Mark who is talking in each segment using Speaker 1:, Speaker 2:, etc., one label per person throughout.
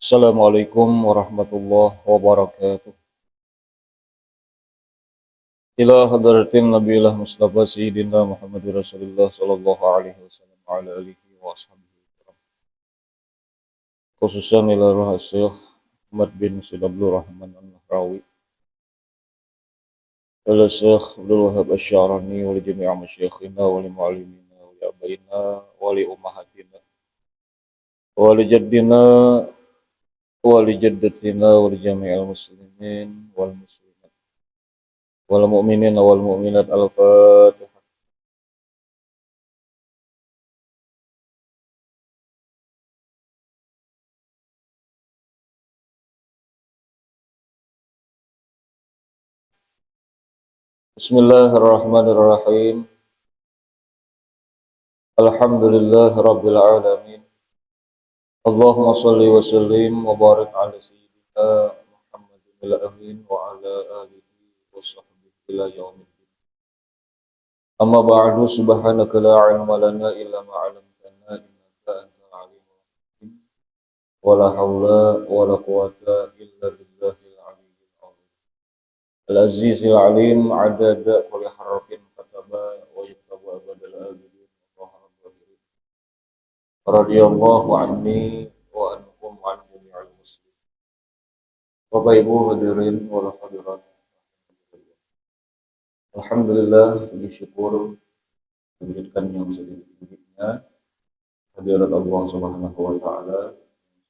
Speaker 1: Assalamualaikum warahmatullahi wabarakatuh. Ila hadratin Nabiillah Mustafa Sayyidina Muhammad Rasulullah sallallahu alaihi wasallam wa ala alihi wa ashabihi. Khususan ila ruh Syekh Ahmad bin Said Abdul Rahman An-Nahrawi, ila Syekh Abdul Wahab Asy-Sya'rani wa li jami'i masyayikhina wa li muallimina wa li abaina wa li ummahatina wa li jaddina wa li jaddatina wa li jami'il muslimin wal muslimat wal mu'minin wal mu'minat. Al-Fatihah. Bismillahirrahmanirrahim. Alhamdulillah Rabbil Alamin. Allahumma salli wa sallim wa barik ala Sayyidina Muhammadin al-Amin wa ala alihi wa sahbihi ila yaumiddin. Amma ba'du, subhanaka la ilma lana illa ma 'allamtana innaka antal alimul hakim. Wa la haula wa la quwwata illa billahil aliyyil azim. Al-Azizil Alim adada kulli harfin kataba wa yaktabu abadal abidin. Radhiyallahu anni wa anhum wa an jami'il muslimin. Bapak Ibu hadirin wal hadirat. Alhamdulillah, puji syukur diberikan yang sedikit-sedikitnya hadirat Allah Subhanahu wa taala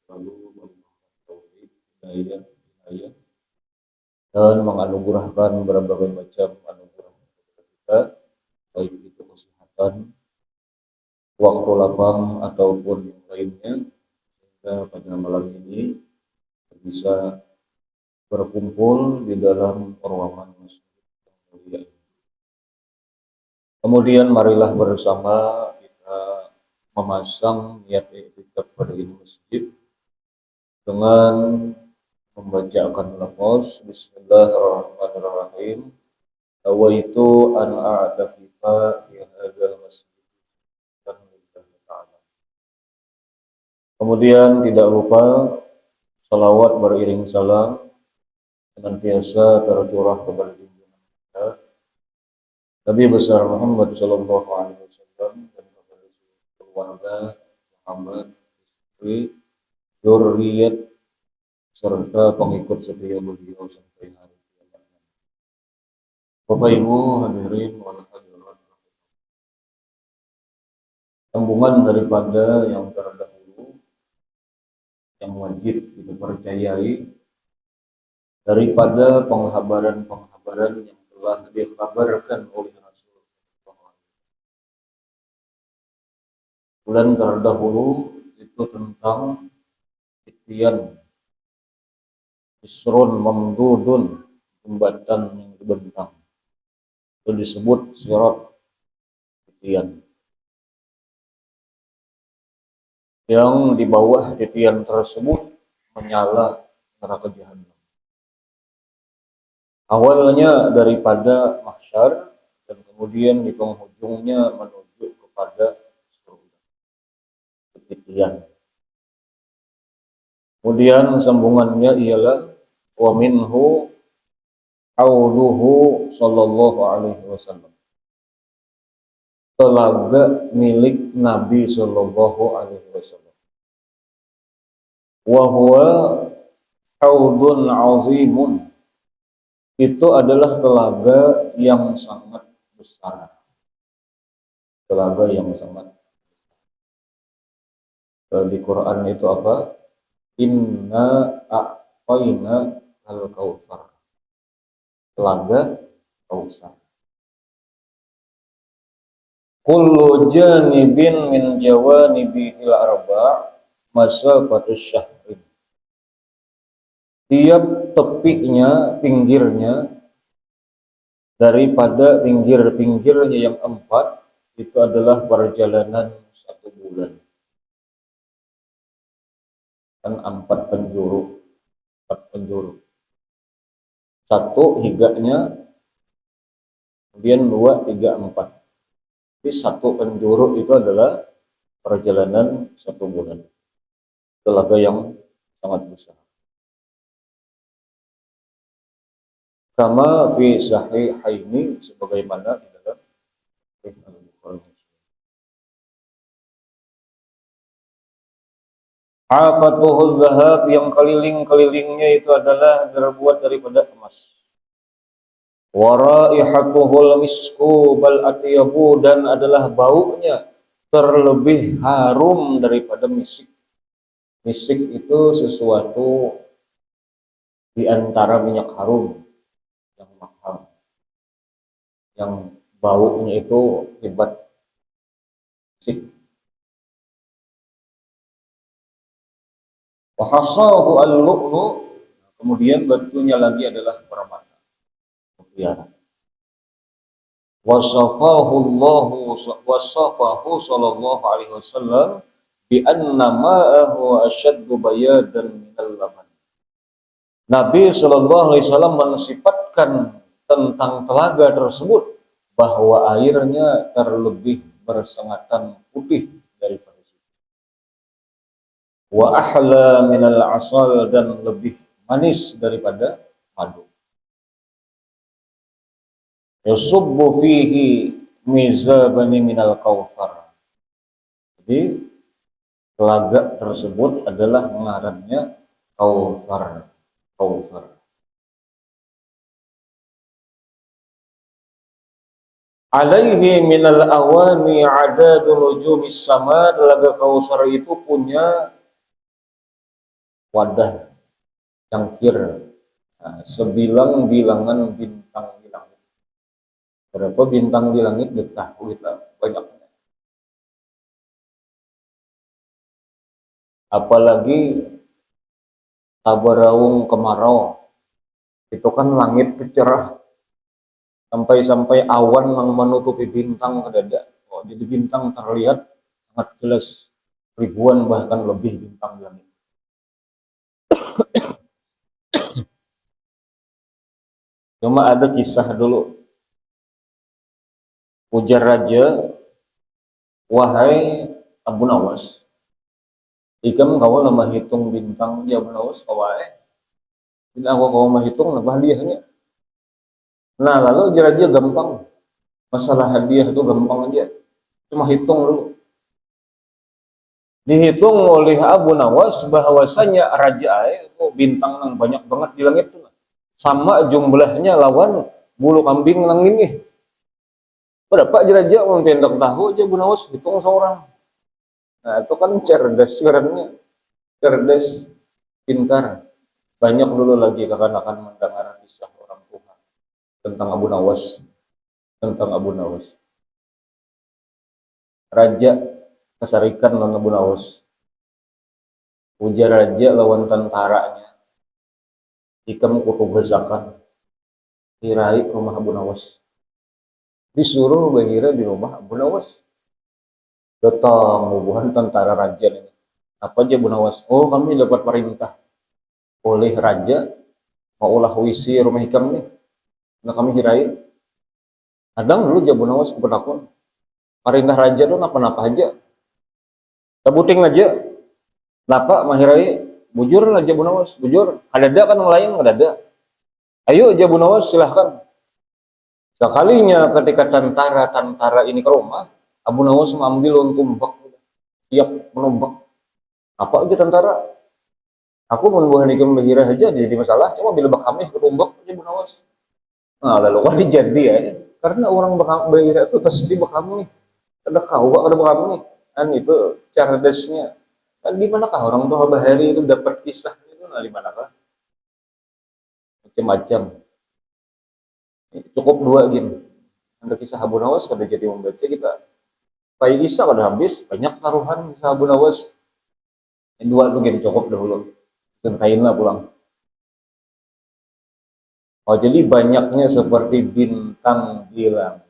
Speaker 1: selalu memberikan taufik, hidayah dan menganugerahkan berbagai macam anugerah kepada kita, baik itu kesehatan, waktu lapang ataupun yang lainnya, sehingga pada malam ini bisa berkumpul di dalam ruangan masjid yang mulia ini. Kemudian marilah bersama kita memasang niat iktikaf pada ini masjid dengan membacakan lafaz Bismillahirrahmanirrahim. Nawaitu an a'takifa fi hadzal masjid. Kemudian tidak lupa salawat beriring salam senantiasa tercurah kepada junjungan kita Nabi besar Muhammad sallallahu alaihi wasallam dan kepada keluarga, sahabat, istri, zuriat serta pengikut setia beliau sampai hari kiamat. Bapak Ibu hadirin wal hadirat, sambungan daripada yang terdahulu yang wajib kita percayai daripada penghabaran-penghabaran yang telah dikabarkan oleh Rasulullah. Bulan terdahulu itu tentang titian isrun mamdudun, jembatan yang dibentang, itu disebut sirat titian. Yang di bawah titian tersebut menyala neraka jahanam. Awalnya daripada mahsyar dan kemudian di penghujungnya menuju kepada surga. Titian. Kemudian sambungannya ialah wa minhu auluhu sallallahu alaihi wasallam. Telaga milik Nabi sallallahu alaihi wasallam. Wa huwa haudun azimun. Itu adalah telaga yang sangat besar. Telaga yang sangat besar. Di Quran itu apa? Inna a'tayna al-kautsar. Telaga Kautsar. Kullu janibin min jawanibihil arba' masafatus syahrin. Tiap tepinya, pinggirnya, daripada pinggir-pinggirnya yang 4, itu adalah perjalanan 1 bulan. Kan 4 penjuru. 4 penjuru. 1 higanya, kemudian 2, 3, 4. Jadi 1 penjuru itu adalah perjalanan 1 bulan. Telaga yang sangat besar. Kama fi sahihaini, sebagaimana di dalam Sahih Al-Bukhari Muslim. Afatuhul zahab, yang keliling-kelilingnya itu adalah terbuat daripada emas. Waraihatuhul misku bal atyabu, dan adalah baunya terlebih harum daripada misik. Misik itu sesuatu di antara minyak harum yang mahal, yang baunya itu hebat. Misik. Wahasahu al-lu'lu, kemudian batunya lagi adalah permata mutiara. Wasafahu sallallahu alaihi wasallam bi anna ma'ahu asyaddu bayadan minal laban. Nabi sallallahu alaihi wasallam mensifatkan tentang telaga tersebut bahwa airnya terlebih bersengatan putih daripada susu. Wa ahla minal asal, dan lebih manis daripada madu. Yasubbu fihi mizabani minal kautsar. Jadi telaga tersebut adalah ngarannya kautsar. Kautsar. Alaihi minal awani adadu nujumis sama. Telaga kautsar itu punya wadah cangkir, sebilang-bilangan bintang di langit. Berapa bintang di langit diketahui lah banyaknya. Apalagi tabaraung kemarau, itu kan langit cerah, sampai-sampai awan yang menutupi bintang kedada. Oh, jadi bintang terlihat sangat jelas, ribuan bahkan lebih bintang di langit. Cuma ada kisah dulu. Ujar raja, wahai Abu Nawas, ikam kau nama hitung bintang di Abu Nawas kawai. Bila aku kau menghitung nama hadiahnya. Nah lalu ujar raja gampang. Masalah hadiah itu gampang aja. Cuma hitung dulu. Dihitung oleh Abu Nawas bahwasanya raja itu bintang yang banyak banget di langit itu. Sama jumlahnya lawan bulu kambing yang ini. Berapa aja raja mempendak tahu aja Abu Nawas hitung seorang. Nah itu kan cerdas karena cerdas, pintar. Banyak dulu lagi akan mendengar kisah orang tua tentang Abu Nawas, tentang Abu Nawas. Raja kesarikan lawan Abu Nawas. Ujar raja lawan tentaranya. Ikam kutugasakan tirai rumah Abu Nawas. Disuruh bahira di rumah Abu Nawas. Datang hubungan tentara raja ini. Apa aja Abu Nawas? Oh, kami dapat perintah oleh raja maulah wisi rumah ikam nih. Nah kami hirai. Kadang dulu Abu Nawas kepenakun. Perintah raja tuh apa-apa aja. Sebuting aja. Napa mahirai? Bujur aja Abu Nawas, bujur. Ada kan yang lain nggak ada. Ayo aja Abu Nawas silahkan. Sekalinya ketika tentara ini ke rumah, Abu Nawas mengambil tombak, siap menombak. Apa aja tentara? Aku membuat ikam bahira aja jadi masalah. Cuma bila bak kami tombak aja Abu Nawas. Nah lalu kan dijadi ya. Karena orang bahira itu pasti bak kami. Ada kau, ada bak kami. Dan itu cerdasnya. Kan gimanakah orang tua bahari itu dapat kisah itu? Nah gimanakah? Macam-macam. Cukup dua gini. Ada kisah Abu Nawas, kada jadi membaca kita. Kayak kisah kada habis, banyak taruhan kisah Abu Nawas. Yang dua tuh gini cukup dahulu. Ceritain lah pulang. Oh jadi banyaknya seperti bintang di langit.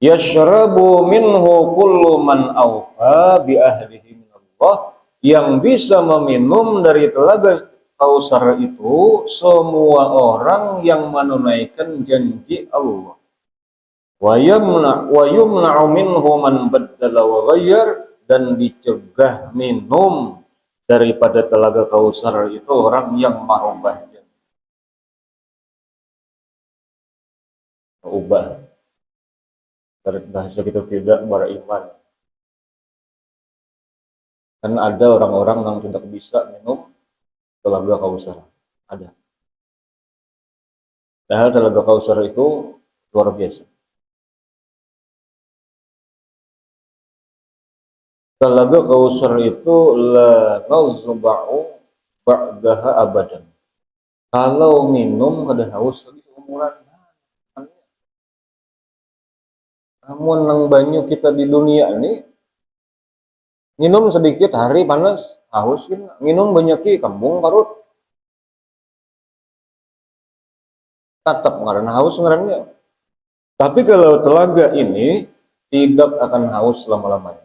Speaker 1: Yashrabu minhu kullu man awfa bi ahlihi minallah, yang bisa meminum dari telaga Kautsar itu semua orang yang menunaikan janji Allah. Wa yumna'u minhu man baddala wa ghayyar, dan dicegah minum daripada Telaga Kausar itu orang yang marubah, ubah dari bahasa kita tidak beriman. Kan ada orang-orang yang tidak bisa minum Telaga Kausar, ada. Padahal Telaga Kausar itu luar biasa. Telaga Kausar itu la nazba'u ba'daha abadan. Kalau minum kada haus lagi seumuran. Namun nang banyu kita di dunia ini minum sedikit hari panas haus kan, minum banyak kambung parut tetap ngaran haus ngarannya. Tapi kalau telaga ini tidak akan haus selama-lamanya.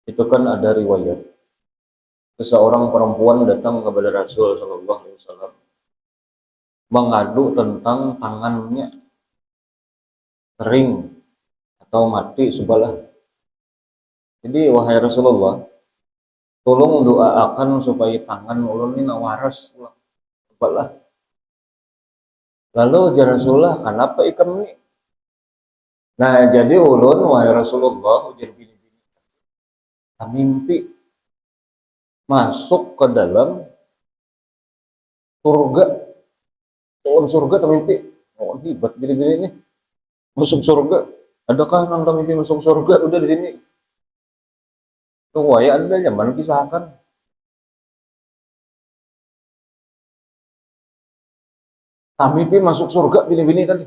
Speaker 1: Itu kan ada riwayat seseorang perempuan datang kepada Rasul Shallallahu Alaihi Wasallam mengadu tentang tangannya kering atau mati sebelah. Jadi wahai Rasulullah, tolong doakan supaya tangan ulun ini waras sebelah. Lalu ya Rasulullah, kenapa ikam ini? Nah jadi ulun wahai Rasulullah ujar bini-bini, mimpi masuk ke dalam surga. Surga mimpi. Oh hebat bini-bini ini. Masuk surga. Adakah nang mimpi masuk surga? Udah di sini. Tuh ya ada zaman kisahkan. Mimpi masuk surga bini-bini tadi.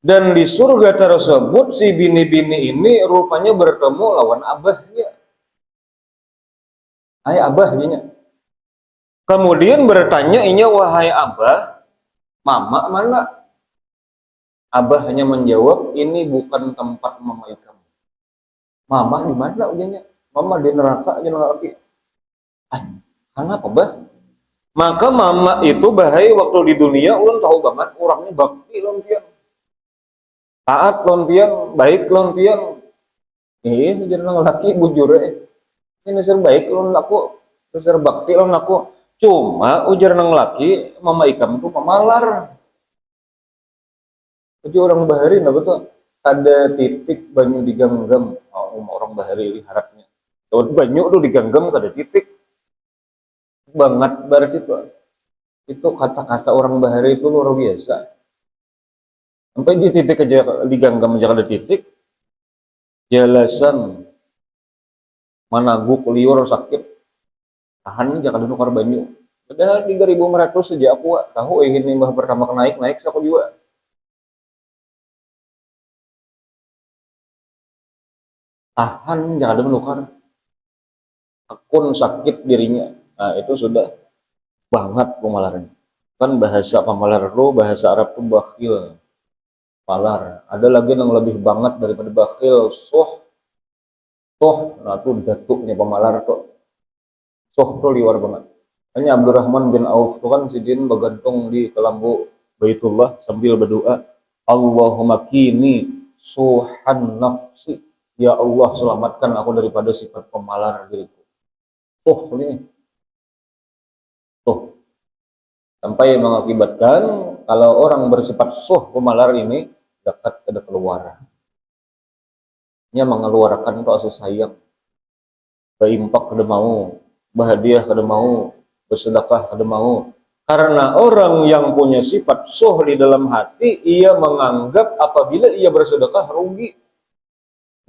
Speaker 1: Dan di surga tersebut si bini-bini ini rupanya bertemu lawan abahnya. Hai abahnya. Kemudian bertanya inya, wahai abah, mama mana? Abah hanya menjawab, ini bukan tempat mama kamu. Mama di mana ujiannya? Mama di neraka aja lagi. Kenapa bah? Maka mama itu bahaya waktu di dunia, ulun tahu banget orangnya bakti lompian, taat lompian, baik lompian. Jangan laki bujur ini ser baik ulun laku, ser bakti ulun laku. Cuma ujar nang laki, mama ikam itu pemalar. Jadi orang bahari nah betul ada titik banyu diganggam, orang bahari harapnya. Kalau banyu tuh diganggam ada titik banget berarti itu kata-kata orang bahari itu luar biasa. Sampai di titik aja diganggam aja ada titik. Jelasan managuk liur sakit tahan jangan nukar banyu. Padahal 3.500 sejak aku tahu ini mbah pertama naik saku juga. Tahan jangan ada menukar. Akun sakit dirinya. Nah itu sudah banget pemalaran. Kan bahasa pemalar lo bahasa Arab tuh bakhil. Palar. Ada lagi yang lebih banget daripada bakhil. Nah itu datuknya pemalar tuh. Tuh liwar banget. Hanya Abdurrahman bin Auf tuh kan sidin bergantung di kelambu Baitullah sambil berdoa, Allahumma kini suhan nafsi. Ya Allah selamatkan aku daripada sifat pemalar diriku. Ini. Sampai mengakibatkan kalau orang bersifat pemalar ini dekat ke keluaran. Nya mengeluarkan kasih sayang. Berimpak kada mau, berhadiah kada mau, bersedekah kada mau. Karena orang yang punya sifat di dalam hati, ia menganggap apabila ia bersedekah rugi.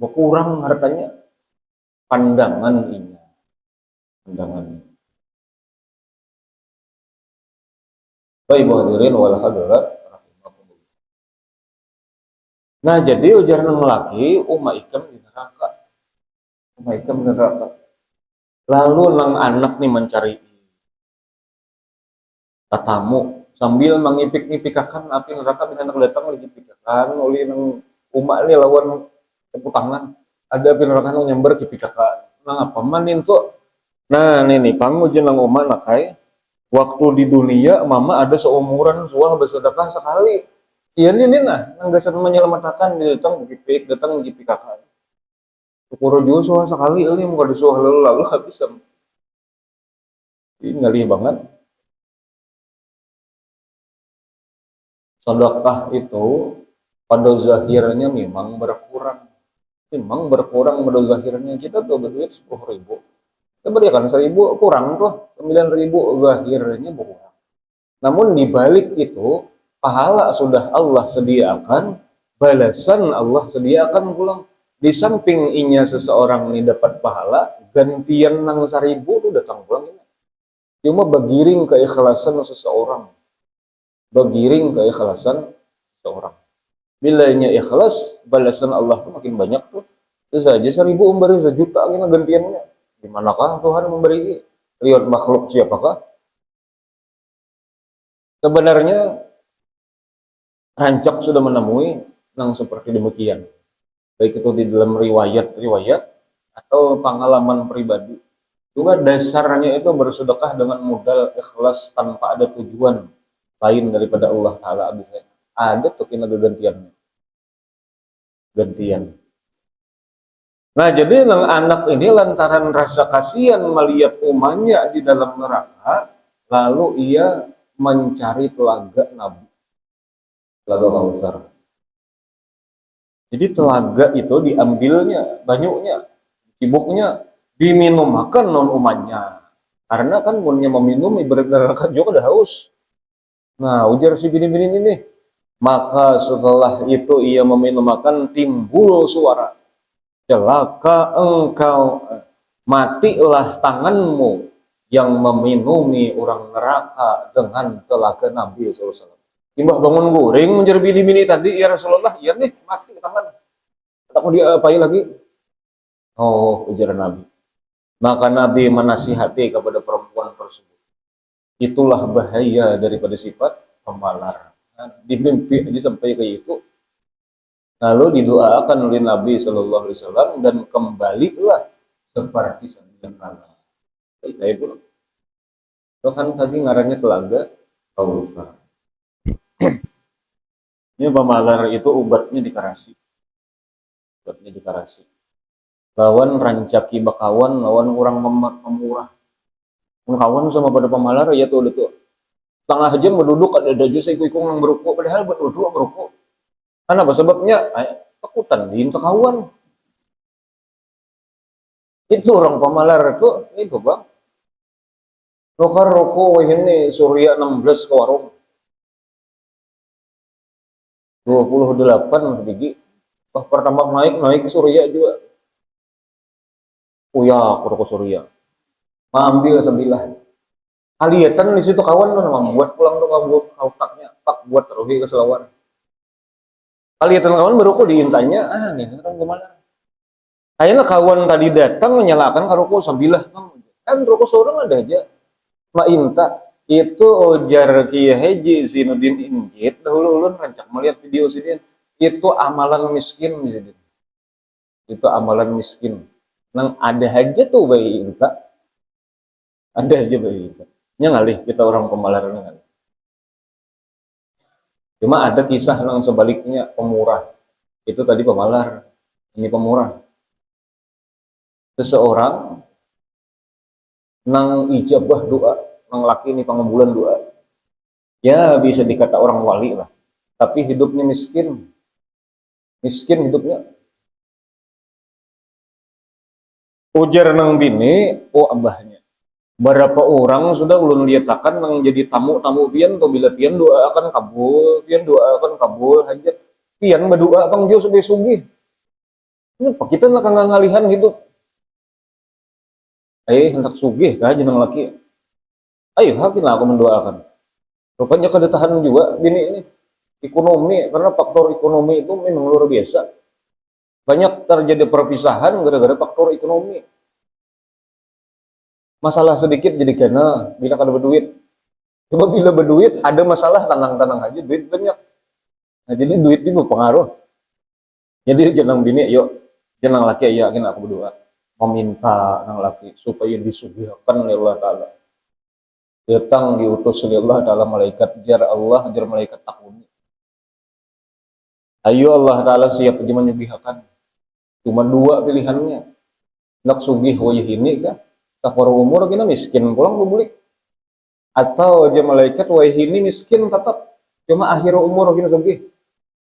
Speaker 1: Berkurang hartanya. Pandangan ini. Baik hadirin wal hadirat. Nah jadi ujar nang laki ikam di neraka. Lalu nang anak nih mencari tatamu sambil mengipik-ngipikakan api neraka bin anak datang lagi pikakan oleh nang ini lawan tepuk tangan ada api neraka nang nyamber kipikakan. Nah apa manin tuh? Nah ini kamu jenang nakai waktu di dunia mama ada seumuran suah bersedekah sekali. Iya ini nah nang gasan menyelamatkan datang gipikakan. Syukur juga suah sekali ini muka disuah lalu habis Ini ngalih banget. Sedekah itu pada zahirnya memang berkurang. Memang berkurang pada zahirnya. Kita tuh berduit 10.000. Kita berikan 1.000 kurang tuh. 9.000 zahirnya berkurang. Namun di balik itu, pahala sudah Allah sediakan, balasan Allah sediakan pulang. Di samping inya seseorang ini dapat pahala, gantian nang 1.000 itu datang pulang ini. Cuma begiring keikhlasan seseorang. Begiring keikhlasan seseorang. Bila inya ikhlas, balasan Allah itu makin banyak tuh. Itu saja 1.000 memberi 1.000.000 ini gantiannya. Dimanakah Tuhan memberi? Lihat makhluk siapakah? Sebenarnya Rancak sudah menemui yang seperti demikian. Baik itu di dalam riwayat-riwayat atau pengalaman pribadi. Juga dasarnya itu bersedekah dengan modal ikhlas tanpa ada tujuan lain daripada Allah Ta'ala. Ada tuh kena gantiannya. Gantian. Nah jadi anak ini lantaran rasa kasihan melihat umatnya di dalam neraka, lalu ia mencari telaga Nabi. Telaga Kausar. Jadi telaga itu diambilnya, banyaknya, cibuknya, diminumkan non umatnya. Karena kan munnya meminum ibarat neraka juga udah haus. Nah ujar si bini-bini ini, maka setelah itu ia meminumkan timbul suara, celaka engkau, matilah tanganmu yang meminumi orang neraka dengan telaga Nabi SAW. Timbah bangun guring menjadi bini-bini tadi, ya Rasulullah, ya nih mati tangan. Tak mau diapain lagi? Oh, ujar Nabi. Maka Nabi menasihati kepada perempuan tersebut. Itulah bahaya daripada sifat pemalar. Nah, di mimpi aja sampai ke itu. Lalu didoakan oleh Nabi Shallallahu Alaihi Wasallam dan kembalilah seperti sedia kala. Kayak itu. Kan tadi ngarannya telaga Kausar. Ini pemalar itu obatnya dikarasi. Obatnya dikarasi. Lawan rancaki bakawan, lawan orang memurah. Kawan sama pada pemalar ya tuh itu. Setengah jam berduduk ada jus ikut-ikut yang berukuk, padahal berduduk berukuk. Karena apa sebabnya? Takutan diinta kawan. Itu orang pemalar itu bang. Nukar rokok ini Surya 16 ke warung. 28 biji. Wah, pertama naik Surya juga. Oh ya, aku Surya. Ambil sebilah. Aliatan di situ kawan tuh membuat pulang tuh kautaknya, pak buat rohi ke Selawan. Aliatan kawan berukuk diintanya, nih orang kemana? Akhirnya kawan tadi datang menyalakan karoko sebilah. Kan rokok seorang ada aja. Ma inta itu ujar Kiai Haji Zainuddin Injit dahulu ulun rancak melihat video sini itu amalan miskin jadi itu amalan miskin nang ada aja tuh bayi kita ada aja bayi kita ngalih kita orang pemalar ngalih. Cuma ada kisah nang sebaliknya pemurah itu tadi pemalar ini pemurah seseorang nang ijabah doa nang laki ini pengambulan doa ya bisa dikata orang wali lah tapi hidupnya miskin hidupnya. Ujar nang bini oh abahnya berapa orang sudah ulun liatakan nang jadi tamu pian tuh bila pian doa akan kabul hajat pian berdoa bang jo sugih ini pak kita nak ngalihan hidup hendak sugih kah jeneng laki ayo hakilah aku mendoakan rupanya kada tahan juga bini ini ekonomi karena faktor ekonomi itu memang luar biasa banyak terjadi perpisahan gara-gara faktor ekonomi masalah sedikit jadi karena bila kada berduit coba bila berduit ada masalah tenang aja duit banyak nah jadi duit itu berpengaruh jadi jenang bini yuk jenang laki ya yakin aku berdoa meminta nang laki supaya disuguhkan oleh Allah Ta'ala datang diutus oleh Allah Ta'ala malaikat jar Allah jar malaikat takuni ayo Allah Ta'ala siap aja menyuguhkan cuma dua pilihannya nak sugih wajah ini kah separuh umur kita miskin pulang bubulik Atau aja malaikat wahini miskin tetap cuma akhir umur gini sugih.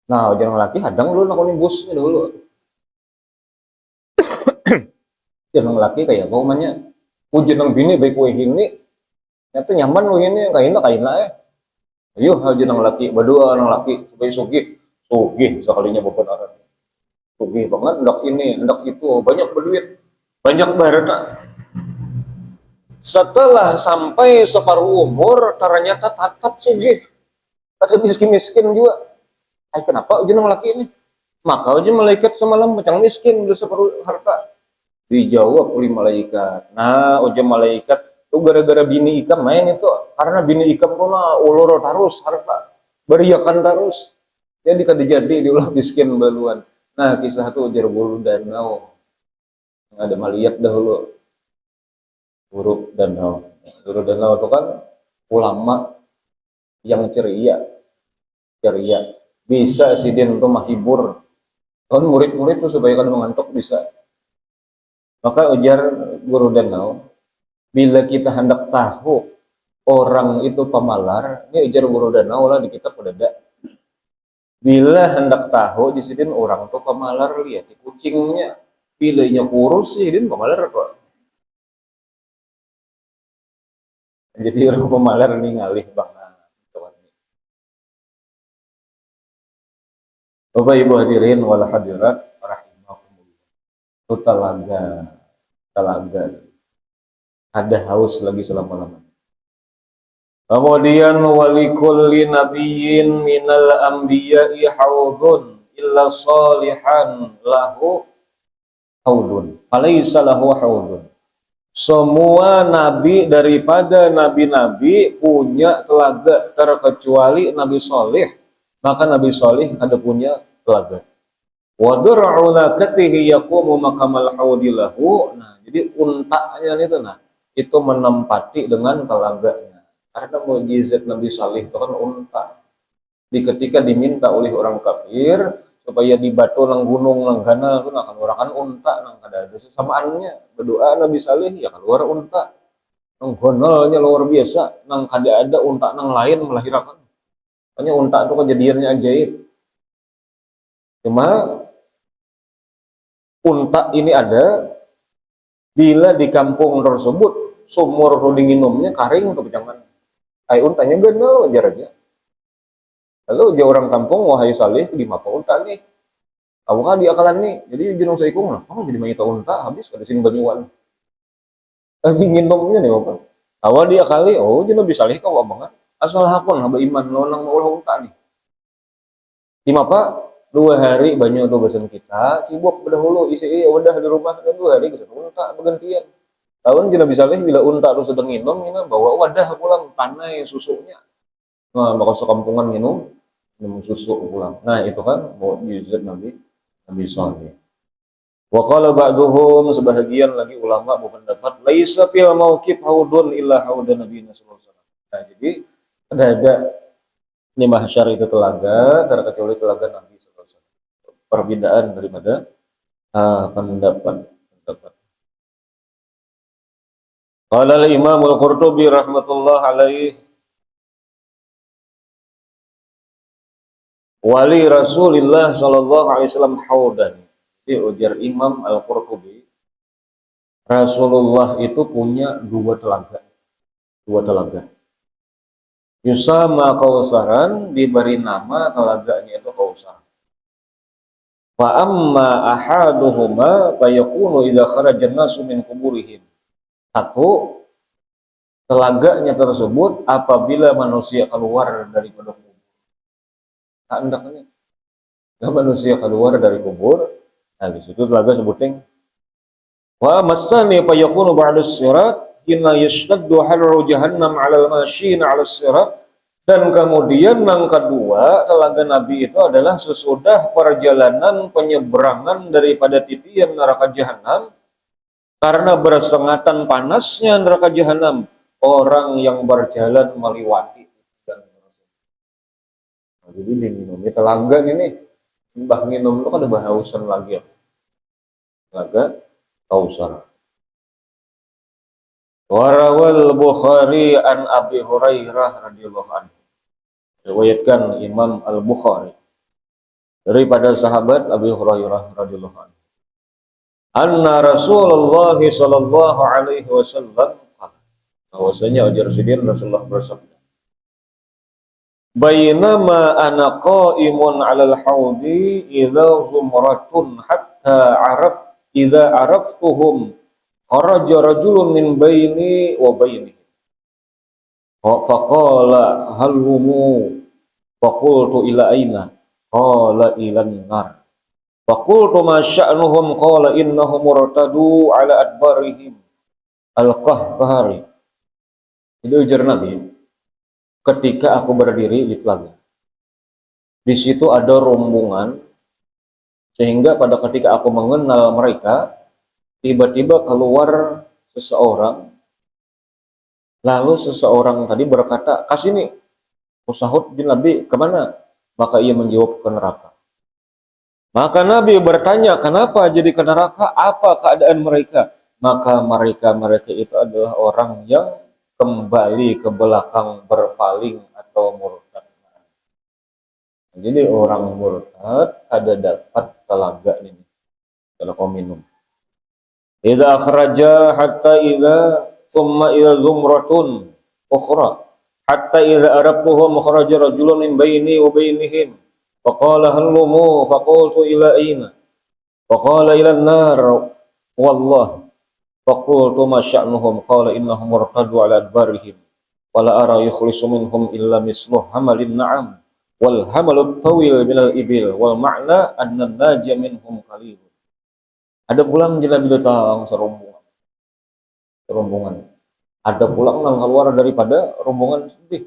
Speaker 1: Nah, jangan laki hadang dulu nak bosnya dulu. Jangan laki kayak mau manya. Puji nang bini baik wahini. Nyata nyaman wahini kaina ya. Ayo aja nang laki berdua nang laki supaya sugih. Sugih sekalinya bebenaran. Sugih banget hendak ini, hendak itu, banyak berduit, banyak barana. Setelah sampai separuh umur, ternyata tatat sugih. Tapi miskin-miskin juga. Kenapa ujian laki ini? Maka ujian malaikat semalam macam miskin udah separuh harta. Dijawab oleh malaikat. Nah, ujian malaikat itu gara-gara bini ikam main itu. Karena bini ikam kuna ulur terus harta. Beriakan terus. Jadi jadi diulah miskin baluan. Nah, kisah itu ujar bulu danau. Ada maliat dahulu. Guru danau. Guru danau itu kan ulama yang ceria. Bisa sidin untuk menghibur kan murid-murid itu supaya kan mengantuk bisa. Maka ujar guru danau, bila kita hendak tahu orang itu pemalar, ini ujar guru danau lah di kitab udah ada. Bila hendak tahu di sidin orang itu pemalar, lihat di kucingnya, pilihnya kurus sidin pemalar kok. Jadi orang pemalar ini ngalih bang. Bapak Ibu hadirin wal hadirat rahimakumullah. Itu talaga. Ada haus lagi selama-lamanya. Kemudian walikulli nabiyyin minal anbiya'i haudun illa salihan lahu haudun. Alaysa lahu haudun. Semua nabi daripada nabi-nabi punya telaga terkecuali Nabi Saleh. Maka Nabi Saleh ada punya telaga. Wa dur'u lakatihi yaqumu maqamal haudilahu. Nah, jadi untanya itu itu menempati dengan telaganya. Karena mukjizat Nabi Saleh itu kan unta. Di ketika diminta oleh orang kafir supaya di batu nang gunung nang ganal itu akan orakan unta nang ada sesamaannya. Berdoa Nabi Saleh ya keluar unta. Nang gonolnya luar biasa, nang ada unta nang lain melahirkan. Hanya unta itu kejadiannya ajaib. Cuma unta ini ada bila di kampung tersebut sumur dinginumnya karing untuk jangan. Untanya ganal wajar aja. Lalu dia orang kampung wahai Saleh di mapa unta nih. Kamu kan diakalan nih. Jadi jenong saikung lah. Kamu jadi main unta habis kada sing banyuan. Dinginumnya nih apa? Awal dia kali jenong bisa Saleh kau banget. Asal hakun haba iman lonang maulah unta nih. Di mapa 2 hari banyak tugasan kita sibuk berdahulu isi udah di rumah sudah 2 hari kesan unta bergantian. Tahun jina bisa bila unta terus sedang minum bawa wadah pulang panai susunya. Nah, bakal sekampungan minum susu pulang. Nah, itu kan mukjizat Nabi Saleh. Wa qala ba'duhum sebahagian lagi ulama berpendapat laisa fil mauqif haudun illa haudan Nabi sallallahu alaihi wasallam. Nah, jadi ada ini mahsyar itu telaga terkecuali telaga Nabi sallallahu alaihi wasallam. Perbedaan daripada pendapat. Qala al-Imam al-Qurtubi rahmatullah alaihi wali Rasulillah sallallahu alaihi wasallam haudan. Di ujar Imam Al-Qurtubi, Rasulullah itu punya 2 telaga. Yusama Kausaran, diberi nama telaganya itu Kausar. Fa amma ahaduhuma fayakunu idza kharaja an-nasu min kuburihim. Satu, telaganya tersebut apabila manusia keluar daripada kubur. Hendaknya manusia keluar dari kubur. Nah, di situ telaga sebuting. Wa masani fa yakunu ba'da sirat hina yashtaddu harru jahannam 'alal mashina 'ala sirat. Dan kemudian yang kedua, telaga Nabi itu adalah sesudah perjalanan penyeberangan daripada titian neraka jahanam karena bersengatan panasnya neraka jahanam orang yang berjalan melewati. Nah, jadi diminum telaga ini mbah minum itu kan ada bahausan lagi ya. Telaga Kausar. Warawal Bukhari an Abi Hurairah radhiyallahu anhu. Riwayatkan Imam Al-Bukhari daripada sahabat Abi Hurairah radhiyallahu anhu. Anna Rasulullah sallallahu alaihi wasallam, bahwasanya ujar sidin Rasulullah bersabda, bainama ana qa'imun 'alal haudi idza zumratun hatta idza araftuhum kharaja rajulun min baini wa baini faqala hallumu faqultu ila aina qala ilan nar faqultu ma sya'nuhum qala innahum murtadu ala adbarihim al-qahqahari. Itu ujar Nabi, ketika aku berdiri di telaga, di situ ada rombongan, sehingga pada ketika aku mengenal mereka, tiba-tiba keluar seseorang, lalu seseorang tadi berkata, kasih nih, usahud bin Nabi, kemana? Maka ia menjawab, ke neraka. Maka Nabi bertanya, kenapa jadi ke neraka? Apa keadaan mereka? Maka mereka itu adalah orang yang kembali ke belakang, berpaling atau murtad. Jadi orang murtad ada dapat telaga ini kalau kau minum. Idza akhraja hatta idza thumma idza zumratun ukhra hatta idza arabtuhum kharaja rajulun min baini wa bainihim faqala hallumu faqultu ila aina faqala ila an-nar wallah faqultu ma sya'nuhum qala innahum murtadu ala adbarihim wala ara yukhlisu minhum illa misluh hamalin na'am wal hamalut tawil minal ibil wal ma'na anna najya minhum qalil. Ada pulang Nabi datang serombongan. Ada pulang nang keluar daripada rombongan sedih.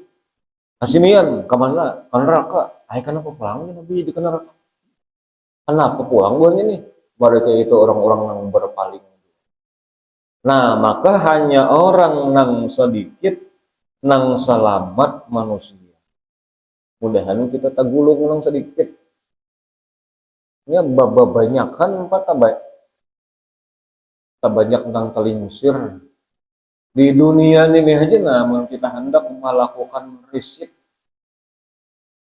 Speaker 1: Asimian kemana? Ke neraka. Kenapa pulang Nabi di neraka? Kenapa pulang buat ini? Mereka itu orang-orang yang berpaling. Nah, maka hanya orang nang sedikit nang selamat manusia. Mudahan kita tagulung nang sedikit. Ya banyakan banyak nang telingsir di dunia ini aja, namun kita hendak melakukan riset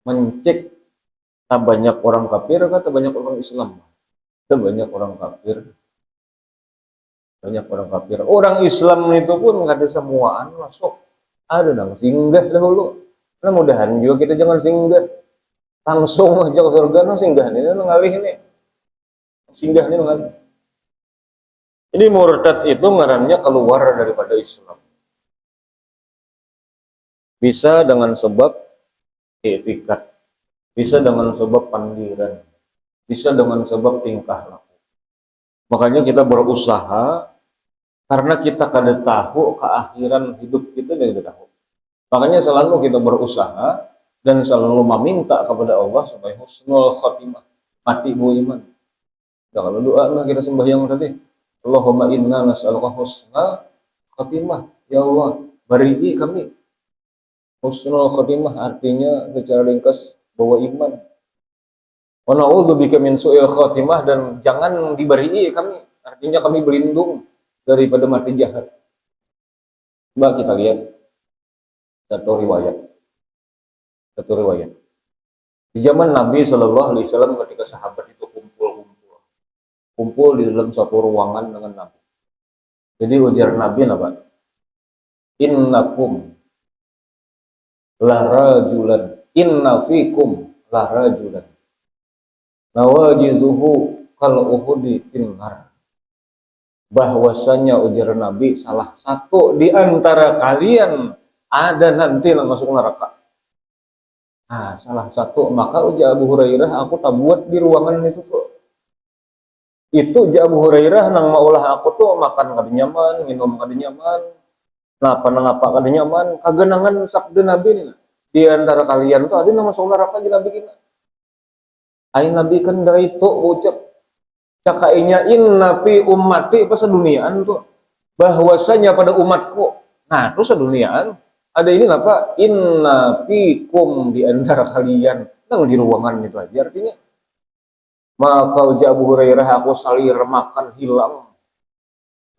Speaker 1: mencek tak banyak orang kafir atau banyak orang Islam. Banyak orang kafir, orang Islam itu pun nggak ada semuaan masuk, ada nang singgah dahulu. Nah, mudahan juga kita jangan singgah langsung aja ke surga. Nah, singgah ini ngalih ini singgah ini ngalih. Jadi murtad itu ngarannya keluar daripada Islam. Bisa dengan sebab etikat, bisa dengan sebab pandiran, bisa dengan sebab tingkah laku. Makanya kita berusaha, karena kita kada tahu keakhiran hidup kita tidak tahu. Makanya selalu kita berusaha dan selalu meminta kepada Allah supaya husnul khotimah, mati bu iman. Jangan doa lah kita sembahyang tadi. Allahumma inna nas'aluka husnul khotimah. Ya Allah, beri kami husnul khotimah, artinya secara ringkas bahwa iman. Wa na'udzubika min su'il khotimah, dan jangan diberi kami, artinya kami berlindung daripada mati jahat. Coba kita lihat satu riwayat. Di zaman Nabi Shallallahu Alaihi Wasallam, ketika sahabat itu kumpul di dalam satu ruangan dengan Nabi. Jadi ujar Nabi apa? Innakum la rajulan, inna fikum la rajulan nawajizuhu kal uhudi finnar. Bahwasanya ujar Nabi, salah satu di antara kalian ada nanti yang masuk neraka. Nah, salah satu, maka ujar Abu Hurairah, aku tak buat di ruangan itu tuh. Itu Abu Hurairah nang maulah aku tuh makan kada nyaman, minum kada nyaman, ngapa kada nyaman, kagenangan sabda Nabi nih. Di antara kalian tuh ada nama masuk neraka di Nabi kita. Ai Nabi kan dari itu ucap cakainya inna fi ummati pas duniaan tuh, bahwasanya pada umatku. Nah, terus duniaan ada ini apa? Inna fikum, di antara kalian. Nang di ruangan itu aja artinya. Maka ujar Abu Hurairah, aku salir makan hilang.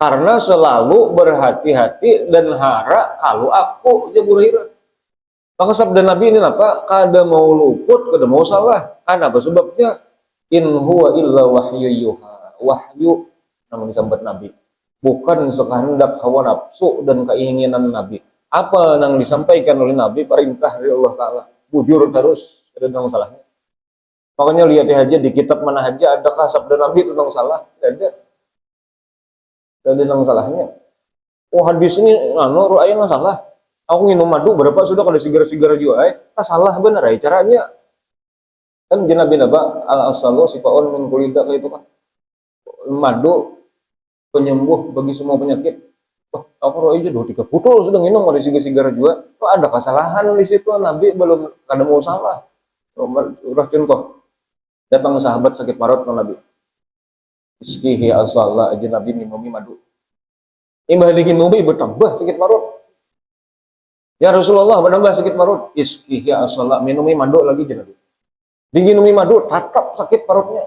Speaker 1: Karena selalu berhati-hati dan hara kalau aku ya Hurairah. Maka sabda Nabi ini apa? Kada mau luput, kada mau salah. Karena apa sebabnya? In huwa illa wahyu yuha. Wahyu namun disambat Nabi. Bukan sekehendak hawa nafsu dan keinginan Nabi. Apa yang disampaikan oleh Nabi, perintah dari Allah Ta'ala. Bujur terus, ada tentang salahnya. Makanya lihat aja di kitab mana aja adakah sabda Nabi tentang salah? Tidak ada tentang salahnya. Oh hadis ini, ru'ayana salah. Aku minum madu berapa sudah kada sigara-sigara juga. Salah benar caranya. Kan Nabi naba al-asalu sifaun min kulida kayak itu kan. Madu penyembuh bagi semua penyakit. Oh, aku aja 3 botol sudah minum ada sigara juga. Oh, ada kesalahan di situ. Nabi belum ada mau salah. Udah contoh. Datang sahabat sakit parut ke Nabi. Iskihi asallah aja Nabi minumi madu. Imbah diminumi bertambah sakit parut. Ya Rasulullah bertambah sakit parut. Iskihi asallah minumi madu lagi aja Nabi. Diminumi madu tatap sakit parutnya.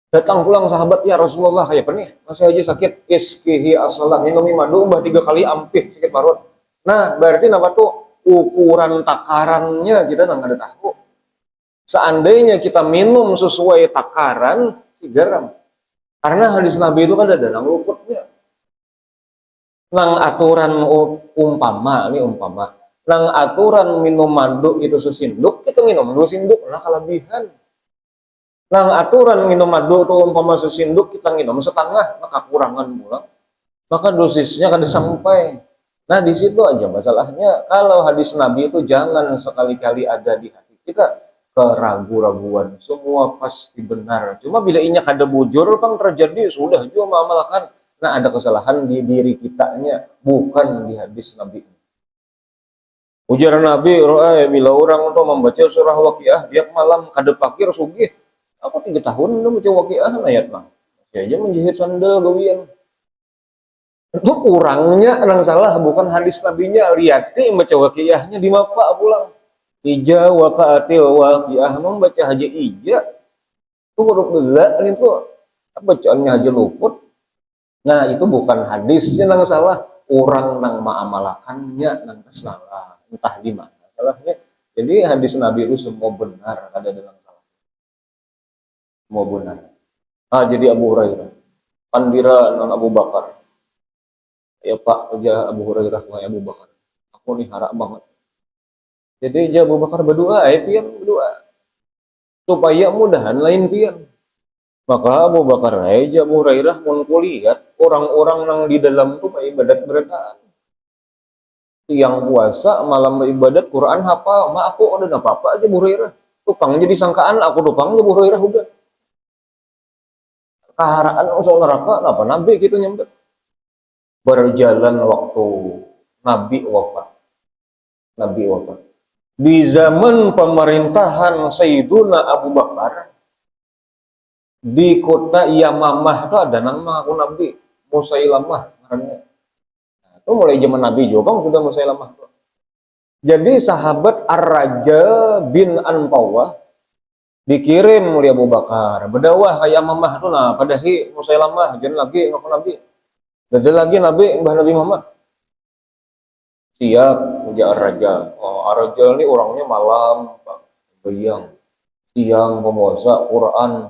Speaker 1: Datang pulang sahabat, ya Rasulullah kayak nih masih aja sakit. Iskihi asallah minumi madu ubah 3 kali ampih sakit parut. Nah berarti apa tuh ukuran takarannya kita nggak ada tahu. Seandainya kita minum sesuai takaran si garam, karena hadis Nabi itu kan ada nang luputnya, nang aturan umpama, nang aturan minum madu itu sesinduk, kita minum 2 sinduk, nah kelebihan. Nang aturan minum madu itu umpama sesinduk, kita minum setengah, maka kurangan pula, maka dosisnya kan sampai. Nah di situ aja masalahnya. Kalau hadis Nabi itu jangan sekali-kali ada di hati kita keraguan-raguan, semua pasti benar. Cuma bila inya kada bujur pang terjadi sudah juga mengamalkan. Nah ada kesalahan di diri kitanya, bukan di hadis Nabi. Ujar Nabi, bila orang untuk membaca surah Waqiah tiap malam kada pakir sugih. Aku 3 tahun udah baca Waqiah ayat mah. Saya aja menjahit sandal gawian. Itu kurangnya nang salah bukan hadis Nabinya. Lihat baca Waqiahnya di mapa pulang. Ija waqa'atil waqiah membaca haja ija itu huruf beza itu bacaannya haja luput. Nah itu bukan hadisnya nang salah, orang nang ma'amalakannya nang salah, entah di mana salahnya. Jadi hadis Nabi itu semua benar, ada dalam salah, semua benar. Jadi Abu Hurairah pandira nang Abu Bakar, ya Pak aja Abu Hurairah wahai Abu Bakar, aku nih harap banget. Jadi Abu Bakar berdoa, pian berdoa supaya mudahan lain pian. Maka Abu Bakar aja Abu Hurairah mun kulihat orang-orang yang di dalam tuh ibadat berataan. Yang puasa malam ibadat Quran hafal, aku udah apa-apa aja Abu Hurairah. Tukang jadi sangkaan aku tukang Abu Hurairah udah. Kaharaan usul neraka apa Nabi gitu nyambet. Berjalan waktu Nabi wafat. Di zaman pemerintahan Sayyiduna Abu Bakar di kota Yamamah itu ada nama aku Nabi Musailamah namanya. Nah, itu mulai zaman Nabi juga sudah Musailamah. Jadi sahabat Ar-Raja bin Anpawah dikirim oleh Abu Bakar berdawah ke Yamamah itu nah padahi Musailamah jangan lagi ngaku Nabi. Jadi lagi Nabi Mbah Nabi Muhammad. Siap ujar Ar-Raja. Ar-Raja ini orangnya malam, bayang, siang pemuasa, Quran,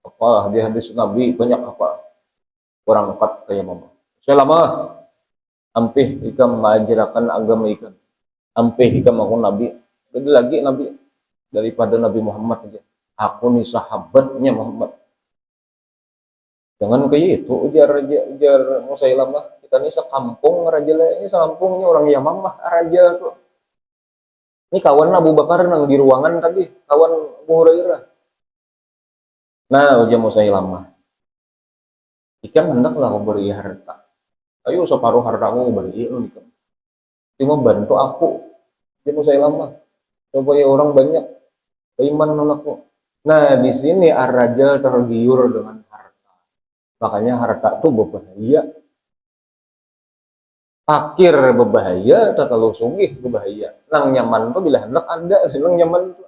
Speaker 1: apa hadis Nabi banyak apa, orang 4 kayak mama. Selama ampih ikam mengajarkan agama ikan, ampih ikam aku Nabi, jadi lagi Nabi daripada Nabi Muhammad aja. Aku nih sahabatnya Muhammad. Jangan kayak itu ujar Musailamah. Kita ini sekampung raja ini sekampungnya orang Yamamah raja tuh. Ini kawan Abu Bakar yang di ruangan tadi, kawan Abu Hurairah. Nah, ujar Musailamah. Ikan hendaklah kau beri harta. Ayo separuh hartamu beri lu ikan. Cuma bantu aku. Ujar Musailamah. Supaya orang banyak beriman menolakku. Nah, di sini Ar-Raja tergiur dengan harta. Makanya harta itu berbahaya. Fakir berbahaya, kalau sugih berbahaya. Nang nyaman tuh bila hendak ada, nang nyaman tuh.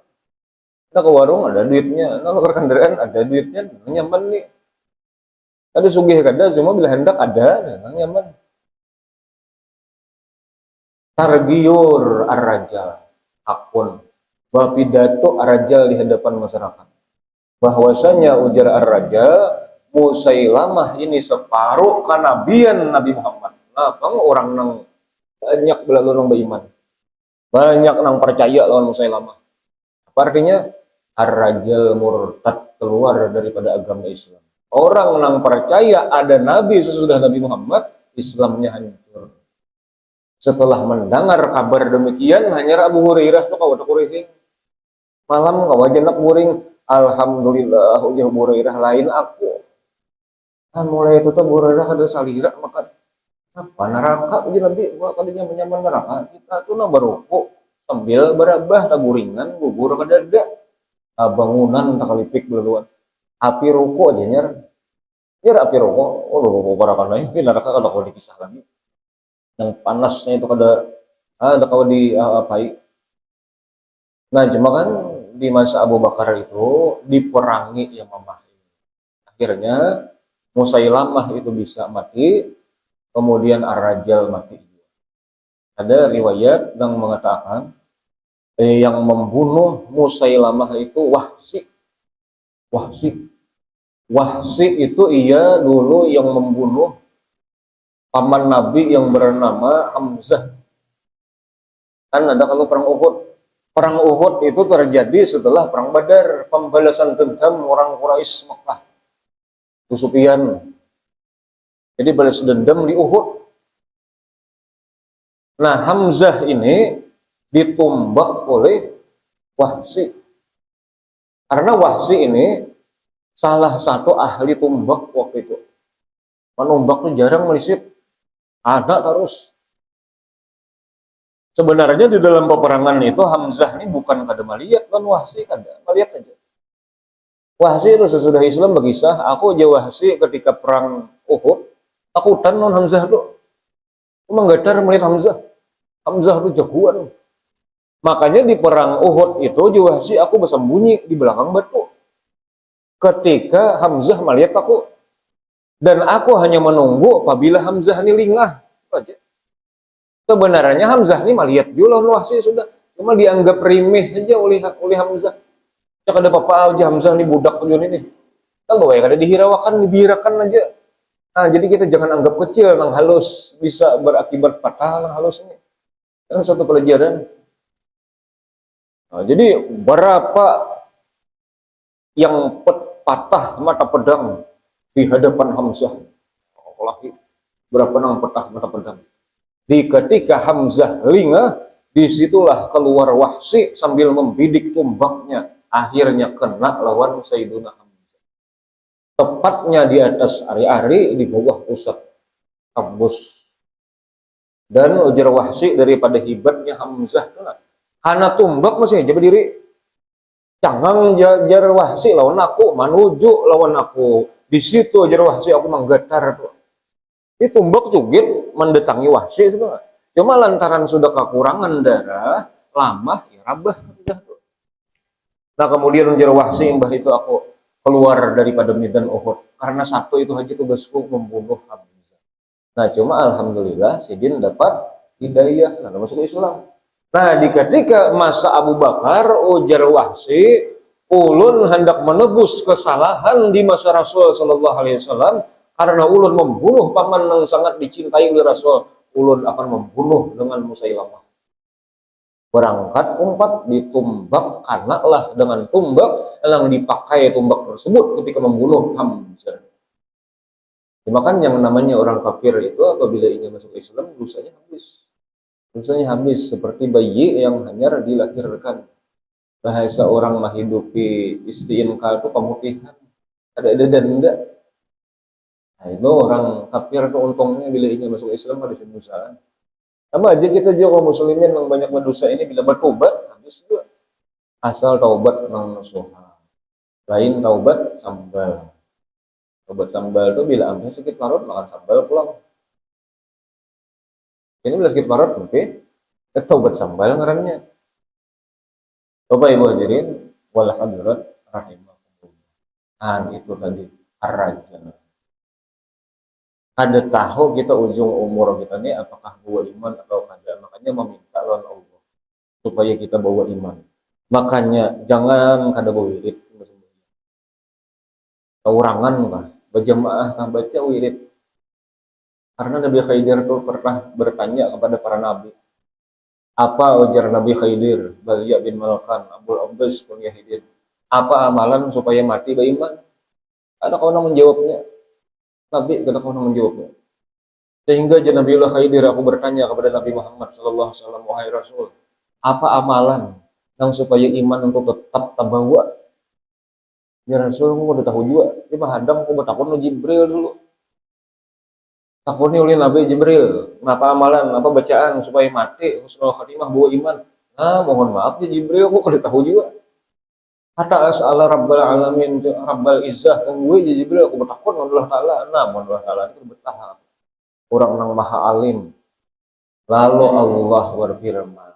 Speaker 1: Nah ke warung ada duitnya, nah ke kendaraan ada duitnya, nang nyaman nih. Ada sugih kada, cuma bila hendak ada, nah, nyaman. Targiur ar-rajal, akun pidato ar-rajal di hadapan masyarakat. Bahwasanya ujar ar-rajal, Musailamah ini separuh kenabian Nabi Muhammad. Nah, kamu orang nang banyak belalu nang beriman, banyak nang percaya lawan Musailamah. Apa artinya? Ar-rajal murtad, keluar daripada agama Islam. Orang nang percaya ada Nabi sesudah Nabi Muhammad, Islamnya hancur. Setelah mendengar kabar demikian, hanya Abu Hurairah tuh kau kuring. Malam kau aja nak kuring. Alhamdulillah, ujah Abu Hurairah lain aku. Nah, mulai itu tuh Abu Hurairah ada salira maka apa neraka aja nanti gua kalinya menyaman neraka. Kita tuh nambah rokok sambil berabah taguringan gugur ke dada. Bangunan tak kalipik duluan. Api rokok aja nyer. Nyer api rokok. Oh, rokok para kana ini neraka kada kau dipisah lagi. Yang panasnya itu ada kau di apai. Nah, cuma kan di masa Abu Bakar itu diperangi Yamamah. Akhirnya Musailamah itu bisa mati, kemudian Ar-Rajal mati. Ada riwayat yang mengatakan yang membunuh Musailamah itu Wahsi. Wahsi. Wahsi itu ia dulu yang membunuh paman Nabi yang bernama Hamzah. Kan ada kalau perang Uhud. Perang Uhud itu terjadi setelah perang Badar, pembalasan dendam orang Quraisy Mekah. Abu Sufyan. Jadi balas dendam di Uhud. Nah, Hamzah ini ditumbak oleh Wahsi. Karena Wahsi ini salah satu ahli tumbak waktu itu. Menumbak tuh jarang melisit. Ada terus. Sebenarnya di dalam peperangan itu Hamzah ini bukan kada melihat kan Wahsi kada melihat aja. Wahsi itu sesudah Islam berkisah, aku aja Wahsi ketika perang Uhud, takutan non Hamzah tuh. Aku menggetar melihat Hamzah. Hamzah tuh jagoan. Makanya di perang Uhud itu Wahsi aku bersembunyi di belakang batu. Ketika Hamzah melihat aku, dan aku hanya menunggu apabila Hamzah ini lingah. Aja. Sebenarnya Hamzah ini melihat juga Wahsi sudah, cuma dianggap remeh aja oleh Hamzah. Cak ada apa aja Hamzah ini budak tujuan ini. Kan bahwa ya kada dibirakan aja. Nah, jadi kita jangan anggap kecil nang halus bisa berakibat fatal nang halus ini. Kan suatu pelajaran. Nah, jadi berapa yang patah mata pedang di hadapan Hamzah. Wallahi, berapa nang patah mata pedang. Di ketika Hamzah lingah, disitulah keluar Wahsi sambil membidik tumbaknya. Akhirnya kena lawan Sayyiduna Hamzah. Tepatnya di atas ari-ari di bawah pusat kambus. Dan ujar Wahsi daripada hebatnya Hamzah. Karena tumbak masih aja berdiri. Cangang jar Wahsi lawan aku, manuju lawan aku. Di situ jar Wahsi aku menggetar tuh. Ditumbak cugit mendatangi Wahsi semua. Cuma lantaran sudah kekurangan darah, lama ya rabah. Nah kemudian jar Wahsi mbah itu aku keluar daripada medan Uhud. Karena satu itu aja tugasku membunuh Hamzah. Nah cuma alhamdulillah Sidin dapat hidayah, lalu masuk Islam. Nah di ketika masa Abu Bakar ujar Wahsi, ulun hendak menebus kesalahan di masa Rasul Shallallahu Alaihi Wasallam. Karena ulun membunuh paman yang sangat dicintai oleh Rasul, ulun akan membunuh dengan Musailamah. Berangkat umpat ditumbak, kanaklah dengan tumbak yang dipakai tumbak tersebut ketika membunuh Hamzah. Dimakan yang namanya orang kafir itu apabila ingin masuk Islam dosanya habis. Dosanya habis seperti bayi yang hanya dilahirkan. Bahasa orang menghidupi istiqomah itu pemutihan. Ada denda. Nah, itu orang kafir itu untungnya bila ingin masuk Islam ada dosa. Sama aja kita juga muslimin yang banyak berdosa ini bila bertobat habis juga. Asal taubat nasuha. Lain taubat sambal. Taubat sambal itu bila ambil sakit parut makan sambal pulang. Ini bila sakit parut oke. Taubat sambal ngarannya. Coba ibu hadirin wal hadirat rahimahumullah. Itu tadi ar-rajal. Ada tahu kita ujung umur kita ini apakah bawa iman atau tidak. Makanya meminta lawan Allah supaya kita bawa iman. Makanya jangan kada bawa wirid keurangan kah berjamaah kah baca wirid. Karena Nabi Khidir itu pernah bertanya kepada para nabi, apa ujar Nabi Khidir, Balia bin Malkan, Abdul Abbas bin Yahidin, apa amalan supaya mati beriman? Ada kawan menjawabnya, Nabi kada kawan menjawabnya. Sehingga Nabiullah Khidir aku bertanya kepada Nabi Muhammad sallallahu alaihi wasallam, wahai Rasul, apa amalan yang supaya iman untuk tetap terbawa? Ya Rasul, aku udah tahu juga. Dia hadang aku bertakun Jibril dulu. Takuni oleh Nabi Jibril, apa amalan, apa bacaan supaya mati husnul khatimah bawa iman. Nah, mohon maaf ya Jibril, aku kada tahu juga. Kata as'ala rabbal alamin, rabbal izzah, gue ya Jibril, aku bertakun Allah Ta'ala. Nah, Allah Ta'ala itu bertahap. Orang yang maha alim. Lalu Allah berfirman,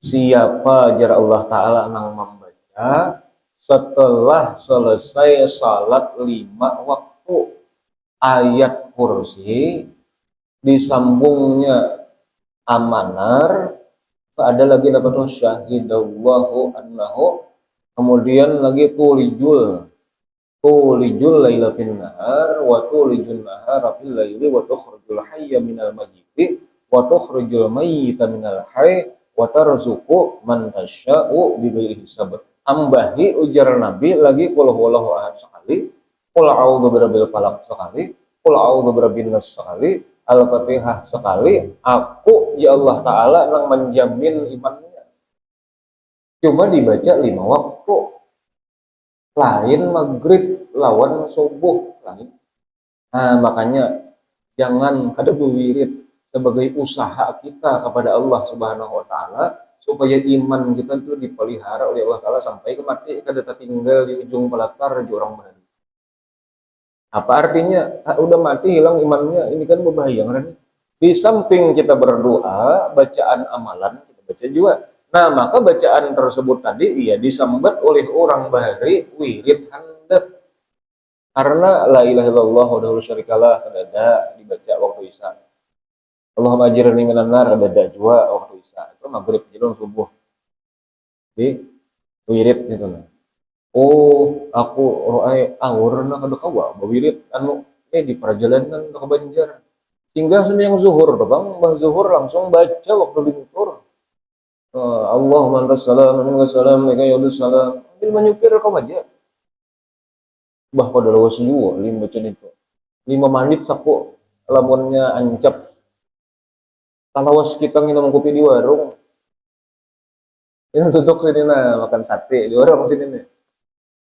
Speaker 1: siapa jar Allah Ta'ala yang membaca setelah selesai salat 5 waktu ayat kursi disambungnya amanar, ada lagi dapat syahidallahu annahu, kemudian lagi tulijul laila fin nahar wa tulijul nahara fil laili wa tukhrijul hayya minal mayyiti wa tukhrijul mayyita minal hayy wa tarzuqu man tasya'u bighairi hisab. Ambahi ujar Nabi lagi qul huwallahu ahad sekali, qul a'udzu birabbil falaq sekali, qul a'udzu birabbin nas sekali, Al-Fatihah sekali. Aku ya Allah Ta'ala yang menjamin imannya. Cuma dibaca 5 waktu, lain maghrib lawan subuh lain. Nah, makanya jangan kada berwirid sebagai usaha kita kepada Allah Subhanahu wa Ta'ala supaya iman kita itu dipelihara oleh Allah Ta'ala sampai ke mati, kada tertinggal di ujung pelakar jurang baru. Apa artinya? Udah mati hilang imannya, ini kan berbahaya kan? Di samping kita berdoa, bacaan amalan kita baca juga. Nah, maka bacaan tersebut tadi ia disambat oleh orang bahari wirid handap. Karena la ilaha illallah wahdahu syarikalah kada dibaca waktu isya. Allahumma ajirni minan nar kada juga waktu isya. Itu maghrib jelang subuh. Di wirid gitu nah. Oh, aku roai awur na kada kawa bawirid anu di perjalanan ke Banjar. Hingga yang zuhur, bang, zuhur langsung baca waktu lintur. Allahumma antas salam, minka salam, lika yadus salam. Ambil menyupir kau aja. Bah pada lawas juga, 5 baca itu. 5 menit saku, lamunnya ancap. Talawas kita minum kopi di warung. Ini tutup sini nah, makan sate di warung sini nih.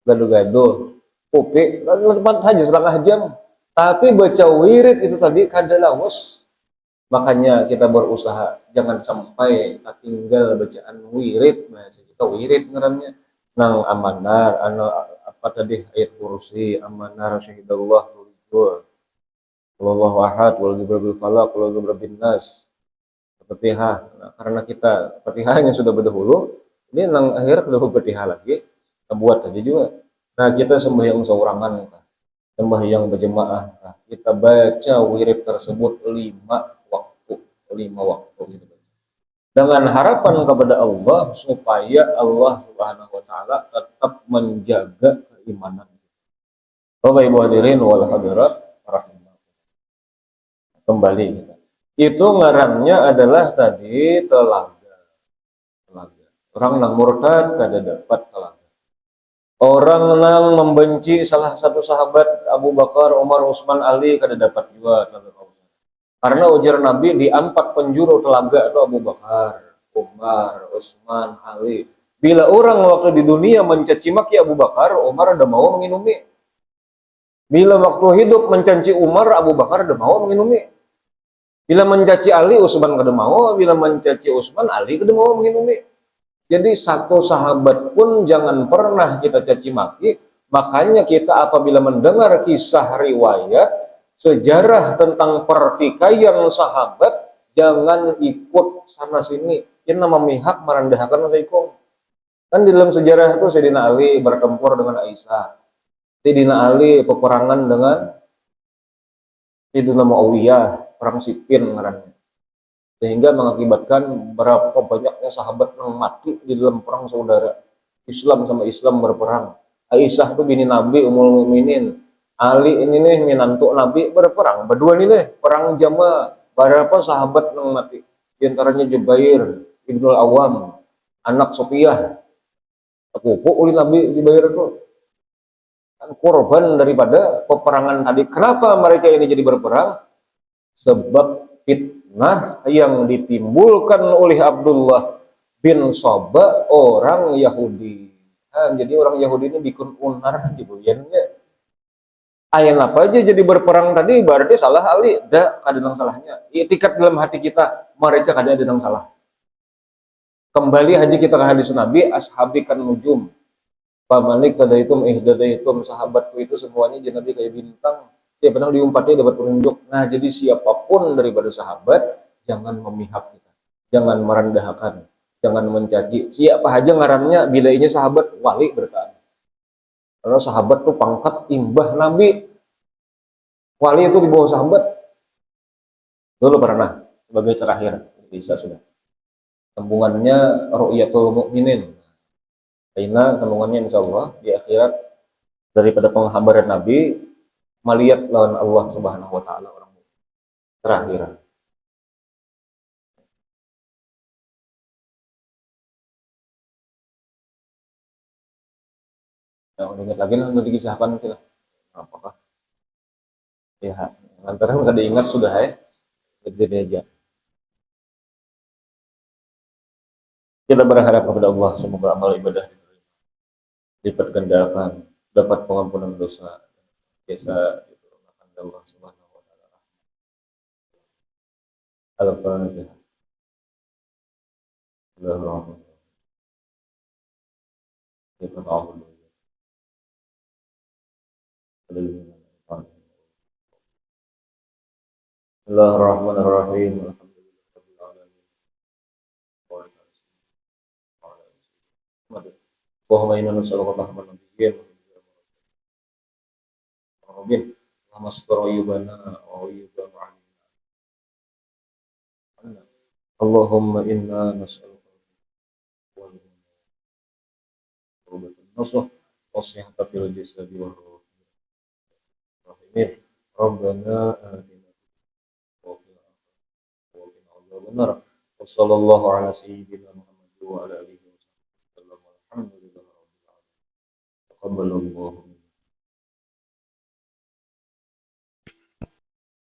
Speaker 1: Gado-gado, kopi, tempat aja setengah jam. Tapi baca wirid itu tadi kada lawas. Makanya kita berusaha jangan sampai tinggal bacaan wirid, bahasa kita wirid ngarannya. Nang amanar, apa tadi ayat kursi, amanar syahidallah tulijul. Wallahu ahad, wal birabbil falaq, wal birabbin nas. Fatihah. Nah, karena kita Fatihahnya sudah berdahulu, ini nang akhir sudah Fatihah lagi, kita buat aja juga. Nah, kita sembahyang seorangan, sembahyang berjemaah, kita baca wirid tersebut 5 waktu gitu. Dengan harapan kepada Allah supaya Allah Subhanahu wa Ta'ala tetap menjaga keimanan. Bapak Ibu hadirin wal hadirat kembali kita. Itu ngarannya adalah tadi telaga. Orang yang murtad kada dapat telaga. Orang yang membenci salah satu sahabat Abu Bakar, Umar, Utsman, Ali kada dapat juga telaga. Karena ujar Nabi di 4 penjuru telaga itu Abu Bakar, Umar, Utsman, Ali. Bila orang waktu di dunia mencaci maki Abu Bakar, Umar ada mau menginumi. Bila waktu hidup mencaci Umar, Abu Bakar ada mau menginumi. Bila mencaci Ali, Utsman kada mau. Bila mencaci Utsman, Ali kada mau menginumi. Jadi satu sahabat pun jangan pernah kita caci maki. Makanya kita apabila mendengar kisah riwayat sejarah tentang pertikaian sahabat, jangan ikut sana sini. Ini memihak merendahkan saikom. Kan di dalam sejarah itu Sayyidina Ali bertempur dengan Aisyah. Sayyidina Ali peperangan dengan Sayyidina Muawiyah, perang Siffin ngarannya. Sehingga mengakibatkan berapa banyaknya sahabat yang mati di dalam perang saudara. Islam sama Islam berperang. Aisyah tuh bini Nabi, Ummul Mukminin. Ali ini nih minantu Nabi berperang. Berdua ini nih perang Jamal. Berapa sahabat yang mati? Di antaranya Jubair, Ibnul Awam, anak Sofiyah. Aku oleh Nabi Jubair itu kan korban daripada peperangan tadi. Kenapa mereka ini jadi berperang? Sebab fitnah yang ditimbulkan oleh Abdullah bin Sabah orang Yahudi. Nah, jadi orang Yahudi ini bikin unar gitu ya. Ayat apa aja jadi berperang tadi berarti salah Ali, dah kadang salahnya. Itikat dalam hati kita mereka kadang salah. Kembali haji kita ke hadis Nabi, ashabi kan nujum. Pamanik tadaitum ihdadaitum, sahabatku itu semuanya jadi Nabi kayak bintang. Siapa yang diumpati dapat petunjuk. Nah, jadi siapapun daripada sahabat jangan memihak kita. Jangan merendahkan, jangan mencaci. Siapa aja ngarannya bila ini sahabat wali bertahan. Karena sahabat tuh pangkat imbah Nabi. Wali itu di bawah sahabat. Dulu pernah sebagai terakhir bisa sudah. Sambungannya ru'yatul mukminin. Karena sambungannya insya Allah di akhirat daripada penghabaran Nabi melihat lawan Allah Subhanahu wa taala orang terakhir. Yang ingat lagi lah udah dikisahkan sih lah. Apakah ya antara nggak diingat sudah ya jadi aja. Kita berharap kepada Allah semoga amal ibadah dilipat gandakan, dapat pengampunan dosa, biasa diturunkan Allah Subhanahu wa taala. Al-Fatihah. Bismillahirrahmanirrahim. Allahumma inna nas'aluka rahmatan nabiyyin wa bin Allahumma ayyubana wa ayyuba Allahumma inna nas'aluka nasuh wasihata fil jasadi wa rahimin Rabbana atina wa qina adzaban nar wa sallallahu ala sayyidina Muhammad wa ala alihi wa sahbihi wa sallam alhamdulillahi rabbil alamin taqabbalallahu